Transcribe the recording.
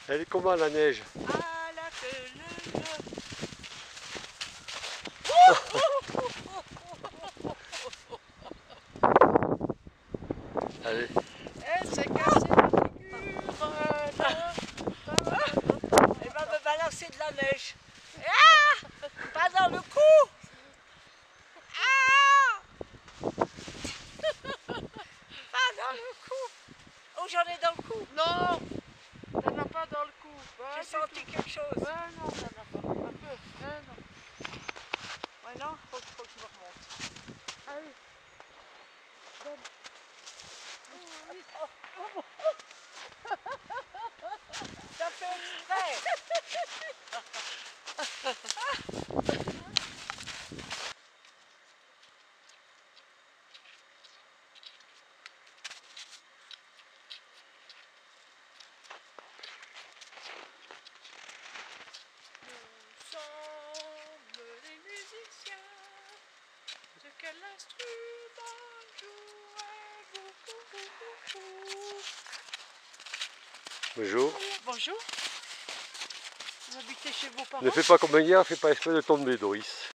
Elle est comment la neige? Ah là que le... Allez. Elle s'est cassée la figure là. Elle va me balancer de la neige. Ah, pas dans le cou. Ah, pas dans le cou. Oh, j'en ai dans le cou. Non, t'en as pas dans le cou. J'ai senti quelque chose. Ouais, non, t'en as pas. Un peu. Ouais, non. Ouais, non, faut que je me remonte. Allez. Donne. Ça fait exprès. Nous sommes les musiciens. De quel instrument jouez-vous? Bonjour. Bonjour. Vous habitez chez vos parents? Ne fais pas comme hier, fais pas exprès de tomber, Doris.